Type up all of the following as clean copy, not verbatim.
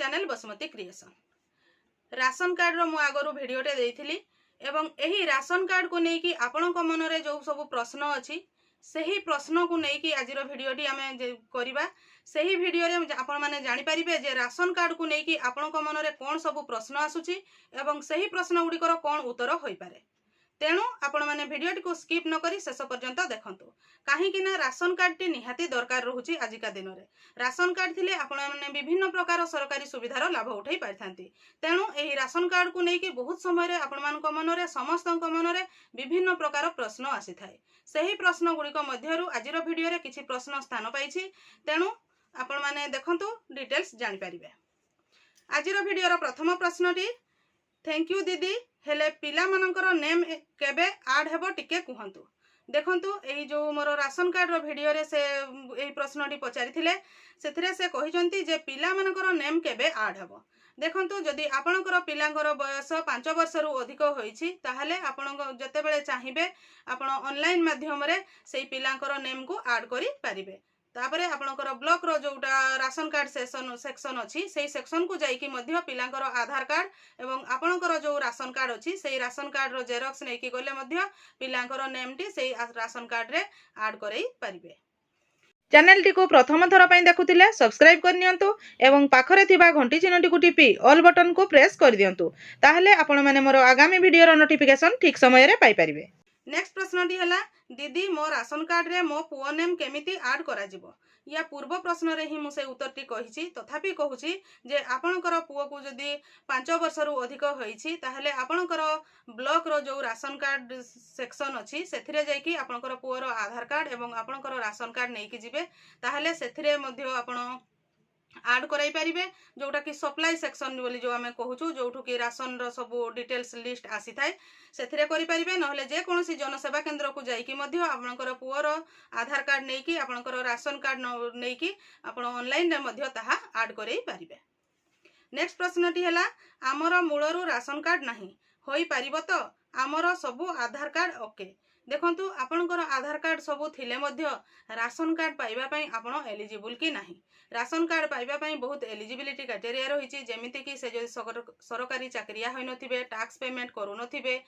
Channel Basumati creation. Ration card रो मु आगरो भिडियोटे देइथिली एवं एही राशन कार्ड को नेकी आपणक मनरे जो सब प्रश्न अछि सही प्रश्न को नेकी आजिरो भिडियोटी आमे करिबा। सही भिडियो रे आपण माने जानि परिबे जे राशन कार्ड को नेकी आपणक मनरे कोन सब प्रश्न आसुची एवं सही प्रश्न गुडिकर कोन उत्तर होई पारे। तेणु आपण माने भिडियोटी को स्किप न करी शेष पर्यंत देखंतु कहीं ना राशन कार्ड टी निहाती दरकार रहुची आजिका दिन में। राशन कार्ड थिले आपण माने विभिन्न प्रकार सरकारी सुविधार लाभ उठाई पारिथांती। तेणु एही राशन कार्ड को नेकी बहुत समय रे आपण मानक मनरे समस्तक मनरे विभिन्न प्रकार प्रश्न आसी थाए। सही प्रश्न गुडिक मध्यरु आजिरो भिडियो रे किछि प्रश्न स्थान पाइछि। तेणु आपण माने देखंतु डिटेल्स जानि परिबे। आजिरो भिडियो रो प्रथम प्रश्नटी थैंक यू दीदी हेले पिला मानकर नेम केबे ऐड हेबो टिके कहंतु। देखंतु एही जो मोर राशन कार्ड रो भिडियो रे से एही प्रश्नटी पचारिथिले सेथिरे से कहिसंती जे पिला मानकर नेम केबे ऐड हेबो। देखंतु जदि आपणकर पिलांकर बयस 5 वर्ष रु अधिक होईछि ताहाले आपण जतेबेले चाहिबे आपण ऑनलाइन माध्यम रे सेही पिलांकर नेम को ऐड करि परिबे। तापरे आपणकर ब्लॉक रो जोटा राशन कार्ड सेक्शन अछि सेही सेक्शन को जाई कि मध्य पिलांकर आधार कार्ड एवं आपणकर जो राशन कार्ड अछि सेही राशन कार्ड रो जेरॉक्स नै कि गले मध्य पिलांकर नेम टी सेही राशन कार्ड रे ऐड करई परिबे। चैनल टी को प्रथम थर पई देखुतिले सब्सक्राइब कर नियंतु एवं पाखरे थिबा घंटी चिन्हटी को टिपी ऑल बटन को प्रेस कर दियंतु ताहले आपण माने मोर आगामी वीडियो रो नोटिफिकेशन ठीक समय रे पाई परिबे। नेक्स्ट प्रश्नटी हला दीदी मो राशन कार्ड रे मो पुओ नेम केमिति ऐड करा जिवो। या पूर्व प्रश्न रे ही मु से उत्तरटी कहिछि तथापि कहूछि जे आपणकर पुओ को जदि 5 वर्ष रु अधिक होईछि ताहले आपणकर ब्लॉक रो जो राशन कार्ड सेक्शन अछि सेथिरे जाई कि आपणकर पुओ रो आधार कार्ड एवं आपणकर राशन कार्ड नै कि जिवे ताहले सेथिरे मध्य आपण ऐड कराई परिबे जोटा कि सप्लाई सेक्शन बोली जो आमे कहूछु जोठु कि राशन रो सब डिटेल्स लिस्ट आसी थाए सेथिरे करि परिबे। नहले जे कोनोसी जनसेवा केंद्र को जाई कि मध्य आपणकर पुओ रो आधार कार्ड नै कि आपणकर राशन कार्ड नै कि आपण ऑनलाइन रे मध्य ताहा ऐड करई परिबे। नेक्स्ट प्रश्नटी हला हमर मूलरु राशन कार्ड नाही होई परिबो तो हमर सब आधार कार्ड ओके। देखंतु आपणकर आधार कार्ड सबू थिले मध्य राशन कार्ड पाइबा पई आपण एलिजिबल कि नाही। राशन कार्ड पाइबा पई बहुत एलिजिबिलिटी क्राइटेरिया रहिछि जेमिति कि से जो सरकारी चाकरिया होई नथिबे टैक्स पेमेंट करू नथिबे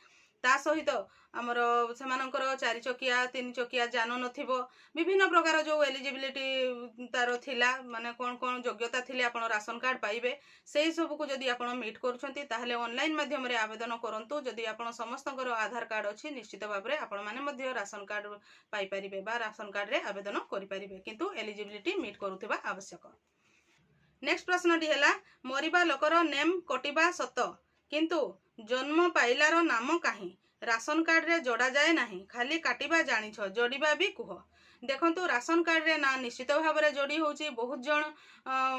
ता सहित हमर सेमानकर 4 चकिया 3 चकिया जान नथिबो विभिन्न प्रकार जो एलिजिबिलिटी तार थिला माने कोन कोन योग्यता थिले आपण राशन कार्ड पाइबे सेही सब को जदि आपण मीट करूछंती ताहले ऑनलाइन माध्यम रे आवेदन करंतु। जदि आपण समस्तकर आधार कार्ड अछि निश्चित भाबरे आपण माने मध्य राशन कार्ड पाई परिबे बा राशन कार्ड रे आवेदन करि परिबे किंतु एलिजिबिलिटी मीट करूथिबा आवश्यक। नेक्स्ट प्रश्नटी हला मरिबा लोकर नेम कटिबा सत किंतु जन्म पाइलार नाम काहे राशन कार्ड रे जोड़ा जाए नाही खाली काटिबा जानिछ जोड़ीबा भी कुह। देखंतु राशन कार्ड रे ना निश्चित भाव रे जोड़ी होची बहुत जण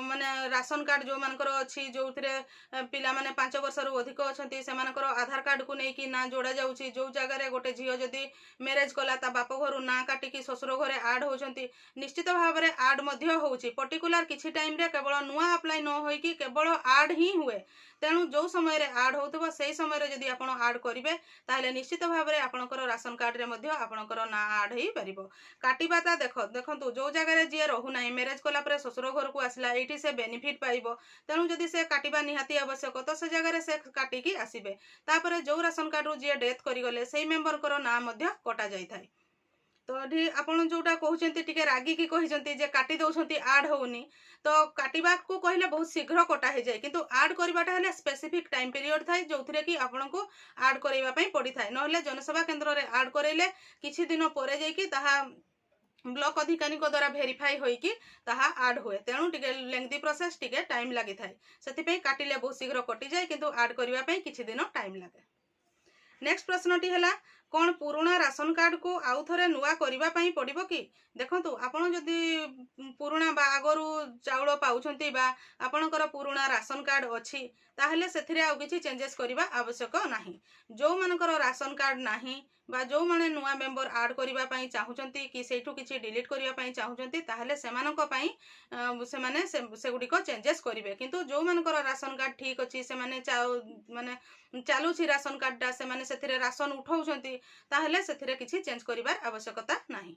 माने राशन कार्ड जो मानकर अछि जोथिरे पिला माने 5 वर्ष रु अधिक अछंती से मानकर आधार कार्ड को नै कि ना जोड़ा जाउची जो जगह रे गोटे झियो जदी मैरिज कला ता बाप घरु ना काटी कि ससुर घरे ऐड होचंती निश्चित भाव रे ऐड मध्य होची पर्टिकुलर किछि टाइम रे केवल नुवा अप्लाई न होई कि केवल ऐड ही हुए। तेणु जो समय रे ऐड होतबो सेही समय रे जदी आपण ऐड करिवे ताहले निश्चित भाव रे आपणकर राशन कार्ड रे मध्य आपणकर ना ऐड हेई परिबो। काटिबाता देखंतु जो जगह रे जे रहु नाही मैरिज कला परे ससुर घर को आसला एठी से बेनिफिट पाइबो तेणु जदी से काटिबा निहाती आवश्यक तो से जगह रे से काटी की आसीबे तापरे जो राशन कार्ड रु जे डेथ करि गले सेही मेंबर कर ना मध्य कटा जाई थाए। तो अठी आपण जोटा कहउचंती टिके रागी की कहिसंती जे काटी दउछंती ऐड होउनी तो काटिबा को कहिले बहुत शीघ्र कटा हे जाय किंतु ऐड करबाटा हले स्पेसिफिक टाइम पीरियड थाय जोथिरे कि आपण को ऐड करैबा पई पड़ी थाय नहले जनसेवा केंद्र रे ऐड करैले किछि दिन परे जाय कि ताहा ब्लॉक अधिकारी को द्वारा वेरीफाई होई कि ताहा ऐड होए तेणु टिके लेंथी प्रोसेस टिके टाइम लागि थाय सेति पई काटिले बहुत शीघ्र कटि जाय किंतु ऐड करबा पई किछि दिन टाइम लागे। नेक्स्ट प्रश्नटी हला कौन पुराना राशन कार्ड को आउ थरे नुआ करिबा पई पड़िबो कि। देखंतु आपण जदि पुराना बा आगरु चाउल पाउछंती बा आपणकर पुराना राशन कार्ड अछि ताहले सेथिरे आ किछि चेंजेस करिबा आवश्यक नाही। जो मानकर राशन कार्ड नाही बा जो माने नुआ मेंबर ऐड करिबा पई चाहुचंती कि सेठु किछि डिलीट करिबा पई चाहुचंती ताहले सेमानक पई सेमाने से गुडी को चेंजेस करिवे किंतु जो मानकर राशन कार्ड ठीक अछि से माने माने चालू छी राशन कार्ड से माने सेथिरे राशन उठाउछंती ताहले सेथिरे किछि चेंज करिबार आवश्यकता नाही।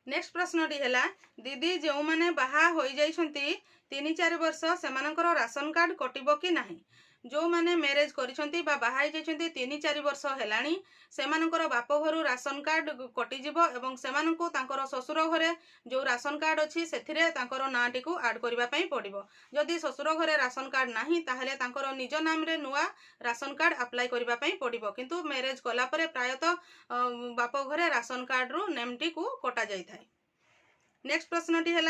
नेक्स्ट प्रश्नटी है दीदी जो मैंने बाहा हो जाइछंती 3-4 वर्ष सेमानकर राशन कार्ड कटिबो कि नाही। जो मैंने मैरेज करिछंती बा बाहा हो जाइछंती 3-4 वर्ष हेलाणी सेमानकर बाप घरु राशन कार्ड कटिजिबो एवं सेमानकु तांकर ससुर घरे जो राशन कार्ड अछि सेथिरे तांकर नाटी को ऐड करिबा पई पड़िबो। जदि ससुर घरे राशन कार्ड नाही ताहले तांकर निज नाम रे नुआ राशन कार्ड अप्लाई करिबा पई पड़िबो, किंतु मैरेज कला परे प्रायतः बाप घरे राशन कार्ड रु नेमटी को कटा जाई थाए। नेक्स्ट प्रश्नटी है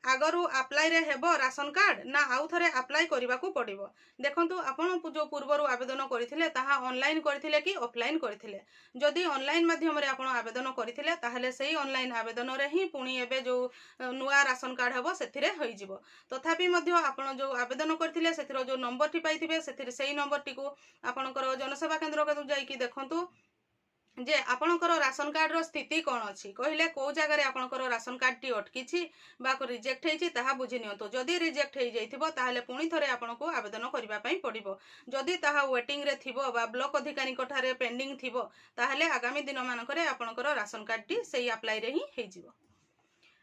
आगरू अप्लाई रे हेबो राशन कार्ड ना आउ थरे अप्लाई करिबा को पड़िबो। देखंतु आपण जो पूर्वरु आवेदन करथिले ताहा ऑनलाइन करथिले कि ऑफलाइन करथिले। जदि ऑनलाइन माध्यम रे आपण आवेदन करथिले ताहले सेही ऑनलाइन आवेदन रे ही पुणी एबे जो नुआ राशन कार्ड हेबो सेथिरे होई जिवो। तथापि मध्य आपण जो आवेदन करथिले सेथिरो जो नंबर टी पाइथिबे सेथिरे सेही नंबर टी को आपणकर जनसेवा केंद्र को जाई कि देखंतु जे आपणकर राशन कार्ड रो स्थिति कौन अच्छी कहले को जगह आपणकर राशन कार्ड टी अटकी बा रिजेक्ट होइछि ताहा बुझि नियंतु। जदि रिजेक्ट हो जाइथिबो ताहले पुणी थरे आपणको आवेदन करिबा पई पड़िबो। जदि ताहा वेटिंग रे थिबो बा ब्लॉक अधिकारी कोठारे पेंडिंग थिबो ताहले आगामी दिन मानकरे आपणकर राशन कार्ड टी सेही अप्लाई रे ही हेजिबो।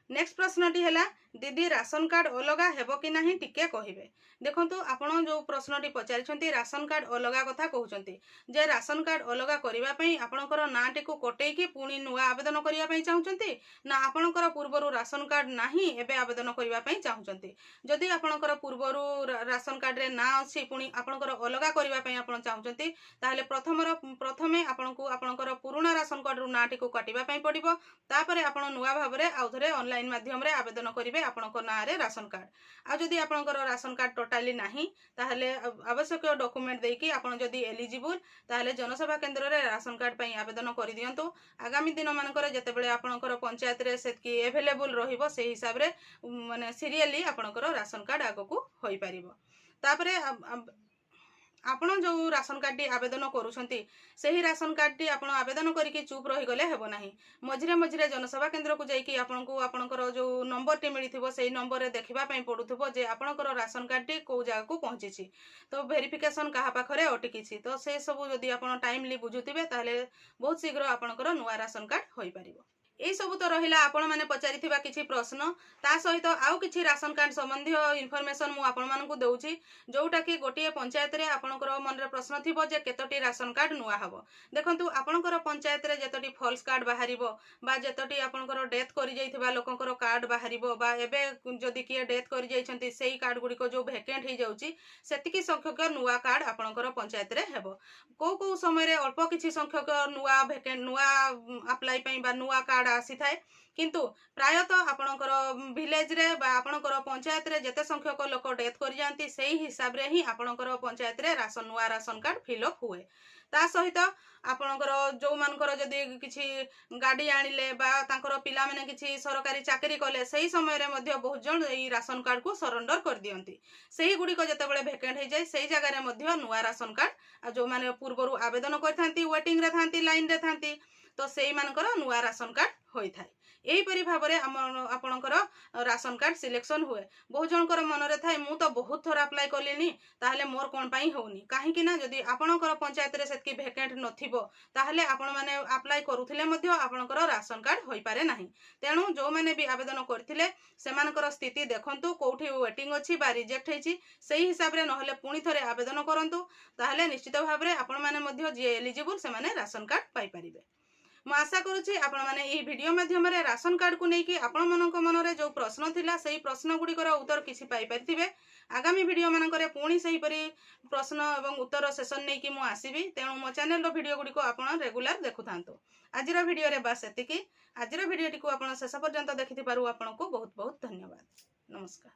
नेक्स्ट प्रश्नटी है दीदी राशन कार्ड अलगा हेबो कि नाही टिके कहिबे। देखंतु आपण जो प्रश्नटी पचारिछंती राशन कार्ड अलगा कथा कहउछंती जे राशन कार्ड अलगा करिबा पई आपणकर नाटी को कटै कि पुणी नुआ आवेदन करिया पई चाहुछंती ना आपणकर पूर्वरु राशन कार्ड नाही एबे आवेदन करिबा पई चाहुछंती। जदि आपणकर पूर्वरु राशन कार्ड रे ना अछि पुणी आपणकर अलगा करिबा पई आपण चाहुछंती ताहले प्रथमे आपणको आपणकर पुराना राशन कार्ड रु नाटी को काटिबा पई पड़िबो। तापरे आपण नुआ भाबरे आउथरे ऑनलाइन माध्यम रे आवेदन करिवे आपणको ना रे राशन कार्ड। आ जदि आपणकर राशन कार्ड टोटाली नाही ताहले आवश्यक डॉक्यूमेंट देकी आपण जदि एलिजिबल ताहले जनसेवा केंद्र रे राशन कार्ड पई आवेदन करि दियंतु। आगामी दिन मानकर जेतेबेले आपणकर पंचायत रे सेतकी अवेलेबल रहिबो सेही हिसाब रे माने सीरियली आपणकर राशन कार्ड आगको होई परिबो। तापरे आपण जो राशन कार्ड टी आवेदन करूछंती सेही राशन कार्ड टी आपण आवेदन करिकि चुप रही गले हेबो नाही। मझिरे मझिरे जनसेवा केंद्र को जाइकि आपणको आपणकर जो नंबर टी मिलिथिबो सेही नंबर रे देखिबा पई पडुथिबो जे आपणकर राशन कार्ड टी को जगह को पहुंचीछि तो वेरिफिकेशन कहा पाखरे अटकीछि। तो से सब जदि आपण टाइमली बुझुथिबे ताहले बहुत शीघ्र आपणकर नुआ राशन कार्ड होई परिबो। यही सब तो रहिला आपण माने पचारिथिबा किछि प्रश्न ता सहित आउ किछि राशन कार्ड संबंधी इनफॉरमेशन मु आपण मानकु देउछि जोटा कि गोटिए पंचायत रे आपणकर मन रे प्रश्न थिबो जे केतोटी राशन कार्ड नुआ हबो। देखंतु आपणकर पंचायत रे जेतोटी फॉल्स कार्ड बाहरिबो बा जेतोटी आपणकर डेथ करि जाइथिबा लोकंकर कार्ड बाहरिबो बा एबे जदि किए डेथ करि जाइछंती सेही कार्ड गुडी को जो वैकेंट ही जाउछि सेतिकी संख्यक नुआ कार्ड आपणकर पंचायत रे हेबो। को समय रे अल्प किछि संख्यक नुआ वैकेंट नुआ अप्लाई पई बा नुआ कार्ड आसी थाए, किंतु प्रायतः आपणकर विलेज रे बा आपणकर पंचायत रे जेते संख्यक लोक डेथ करि जानती सेही हिसाब रे ही आपणकर पंचायत रे राशन नुआ राशन कार्ड फिलअप हुए। ता सहित आपणकर जो मानकर जदि किछि गाड़ी आनिले बा तांकर पिला माने किछि सरकारी चाकरी कले सेही समय रे मध्ये बहुत जन ई राशन कार्ड को सरेंडर कर दियंती। सेही गुडी को जेतेबेले वैकेंट हो जाय सेही जगह रे मध्ये नुआ राशन कार्ड जो माने पूर्वरु आवेदन करथांती वेटिंग रे थांती लाइन रे थांती तो सेही मानकर नुआ राशन कार्ड होई थाए। एही परि भाबरे आपणकर राशन कार्ड सिलेक्शन हुए। बहुत जनकर मन रे थाए मु तो बहुत थोर अप्लाई करलिनी ताहले मोर कोन पई होउनी काहे कि ना जदि आपणकर पंचायत रे सेतकी वैकेंट नथिबो ताहले आपण माने अप्लाई करूथिले मध्ये आपणकर राशन कार्ड होई पारे नाही। तेणु जो माने भी आवेदन करथिले सेमानकर स्थिति देखंतु कोठी वेटिंग अछि बा रिजेक्ट हेछि सेही हिसाब रे नहले पुणी थरे आवेदन करंतु ताहले निश्चित भाबरे आपण माने मध्ये जे एलिजिबल से माने राशन कार्ड पाई परिबे। मु आशा करूछि आपण माने एही वीडियो माध्यम रे राशन कार्ड को नेकी आपण मनक मन रे जो प्रश्न थिला सेही प्रश्न गुडी कर उत्तर किछि पाई परिथिबे। आगामी वीडियो मानकरे पुणी सही परि प्रश्न एवं उत्तर सेशन नेकी मु आसीबी। तेणु मो चैनल रो वीडियो गुडी को आपण रेगुलर देखुथांतो। आजिर वीडियो रे बस एतिकी। आजिर वीडियो टी को आपण शेष पर्यंत देखिथिबारु आपण को बहुत बहुत धन्यवाद। नमस्कार।